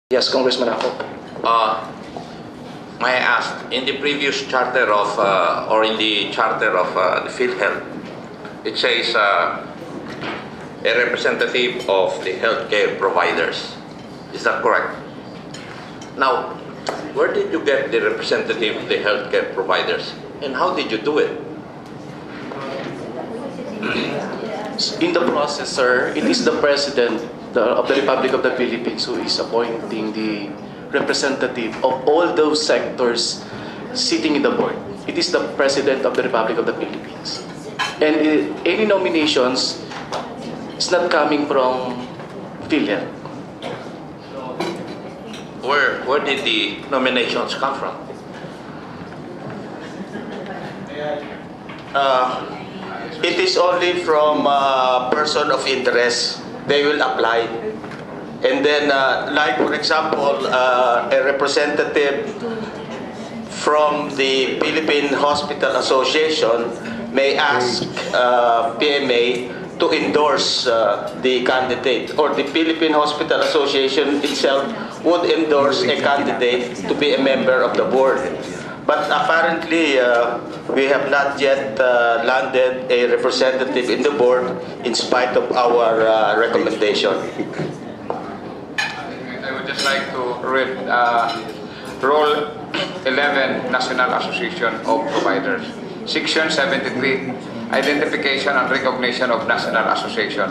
Yes, Congressman Ako. Uh, may I ask, in the previous charter of, or in the charter of the PhilHealth, it says a representative of the healthcare providers. Is that correct? Now, where did you get the representative of the healthcare providers? And how did you do it? In the process, sir, it is the President of the Republic of the Philippines who is appointing the representative of all those sectors sitting in the board. It is the President of the Republic of the Philippines. And any nominations is not coming from PhilHealth. Where did the nominations come from? It is only from person of interest. They will apply. And then, like for example, a representative from the Philippine Hospital Association may ask PMA to endorse the candidate, or the Philippine Hospital Association itself would endorse a candidate to be a member of the board. But apparently, we have not yet landed a representative in the board in spite of our recommendation. I would just like to read Rule 11, National Association of Providers. Section 73, Identification and Recognition of National Association.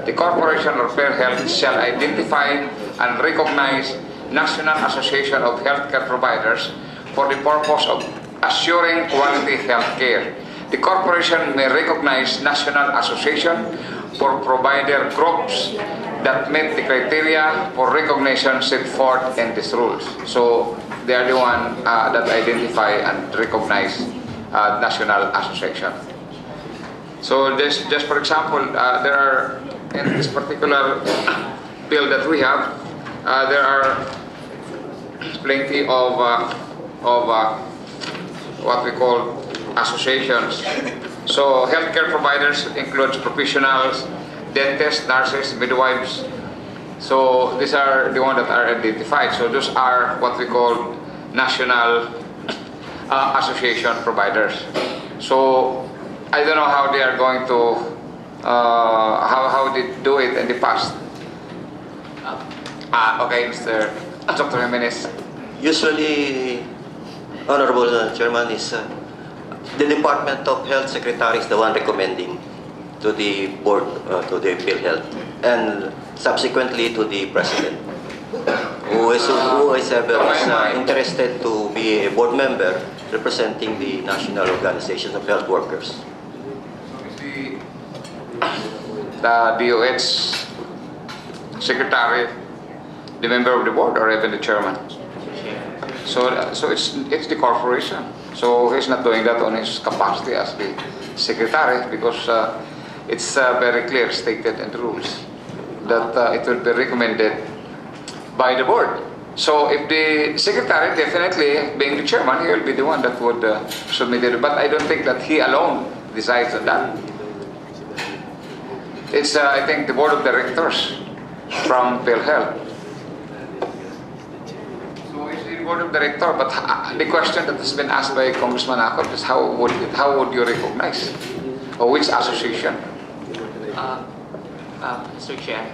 The Corporation of PhilHealth shall identify and recognize National Association of Healthcare Providers for the purpose of assuring quality health care. The corporation may recognize National Association for provider groups that meet the criteria for recognition set forth in these rules. So they are the one that identify and recognize National Association. So this, just for example, there are, in this particular bill that we have, there are plenty of what we call associations. So healthcare providers includes professionals, dentists, nurses, midwives. So these are the ones that are identified. So those are what we call national association providers. So I don't know how they are going to how they do it in the past. Okay, Mr. Dr. Jimenez. Usually, Honorable Chairman, is the Department of Health Secretary is the one recommending to the board, to the PhilHealth, and subsequently to the President, who is ever interested to be a board member representing the National Organization of Health Workers. The DOH secretary, the member of the board, or even the chairman. So it's the corporation. So he's not doing that on his capacity as the secretary, because it's very clear stated in the rules that it will be recommended by the board. So if the secretary, definitely being the chairman, he will be the one that would submit it. But I don't think that he alone decides on that. It's I think the board of directors from PhilHealth. So it's the board of directors. But the question that has been asked by Congressman Ako is how would you recognize, or which association? Mr. Chair,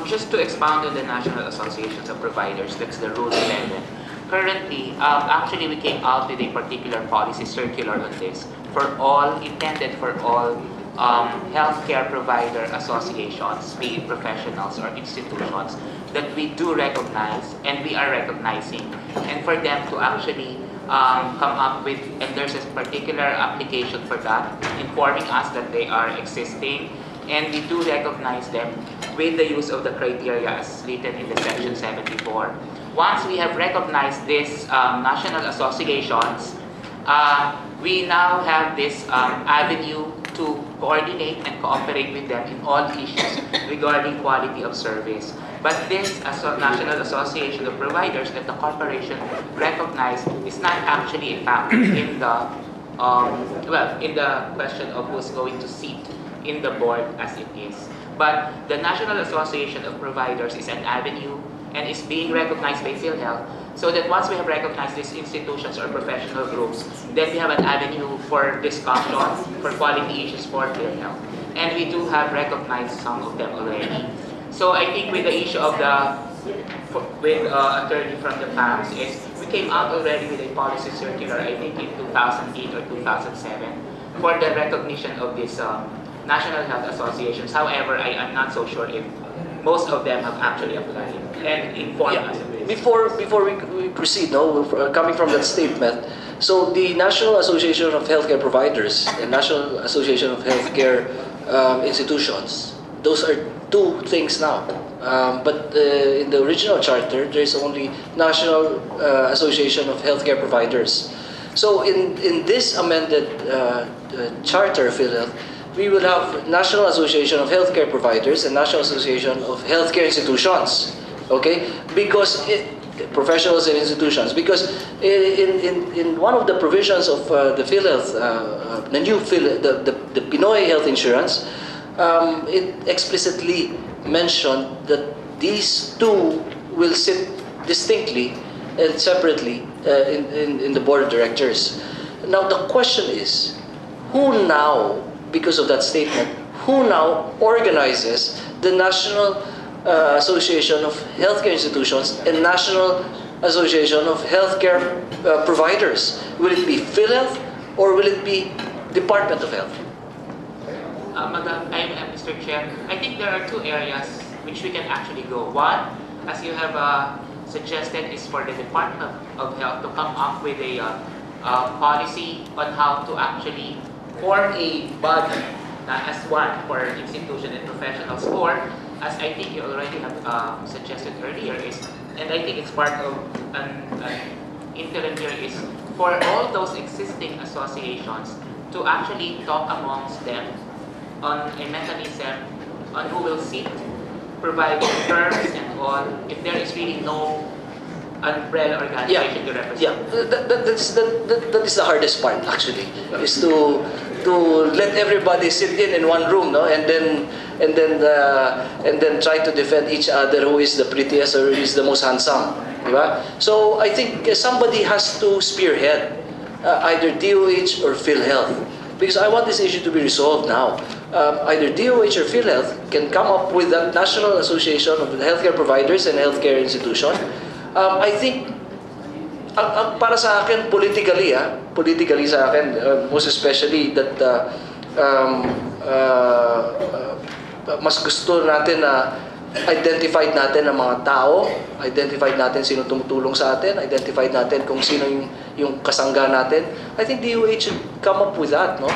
just to expound on the National Associations of Providers, that's the Rule 11. Currently, actually we came out with a particular policy circular on this intended for all healthcare provider associations, be it professionals or institutions, that we do recognize and we are recognizing, and for them to actually come up with, and there's a particular application for that, informing us that they are existing, and we do recognize them with the use of the criteria as written in the Section 74. Once we have recognized these national associations, we now have this avenue to coordinate and cooperate with them in all issues regarding quality of service. But this National Association of Providers that the corporation recognized is not actually a factor in the in the question of who's going to seat in the board as it is. But the National Association of Providers is an avenue and is being recognized by PhilHealth, so that once we have recognized these institutions or professional groups, then we have an avenue for discussion, for quality issues for PhilHealth. And we do have recognized some of them already. So I think with the issue of with attorney from the PAMS is, we came out already with a policy circular, I think in 2008 or 2007, for the recognition of these national health associations. However, I am not so sure if most of them have actually applied and informed us of this. Before we proceed, coming from that statement, so the National Association of Healthcare Providers and National Association of Healthcare Institutions, those are two things now. But in the original charter, there is only National Association of Healthcare Providers. So in this amended charter, PhilHealth, we will have National Association of Healthcare Providers and National Association of Healthcare Institutions. Okay, because professionals and institutions. Because in one of the provisions of the PhilHealth, the new the Pinoy Health Insurance, it explicitly mentioned that these two will sit distinctly and separately in the board of directors. Now the question is, who now, because of that statement, who now organizes the National Association of Healthcare Institutions and National Association of Healthcare Providers? Will it be PhilHealth or will it be Department of Health? Mr. Chair, I think there are two areas which we can actually go. One, as you have suggested, is for the Department of Health to come up with a policy on how to actually form a body as one for institution and professionals, or as I think you already have suggested earlier, and I think it's part of an interim here, is for all those existing associations to actually talk amongst them on a mechanism on who will sit, provide terms and all, if there is really no umbrella organization to represent. Yeah, that is the hardest part actually, is to let everybody sit in one room, no, and then try to defend each other, who is the prettiest or who is the most handsome, diba? So I think somebody has to spearhead, either DOH or PhilHealth, because I want this issue to be resolved now. Either DOH or PhilHealth can come up with that National Association of Healthcare Providers and Healthcare Institution. I think, para sa akin, politically sa akin, most especially that mas gusto natin na identified natin ang mga tao, identified natin sino tumutulong sa atin, identified natin kung sino yung kasangga natin. I think DOH should come up with that, no?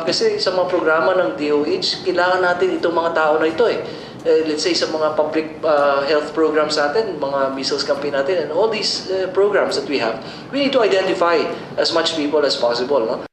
Kasi sa mga programa ng DOH, kailangan natin itong mga tao na ito eh. Let's say sa mga public health programs natin, mga measles campaign natin, and all these programs that we have, we need to identify as much people as possible, no?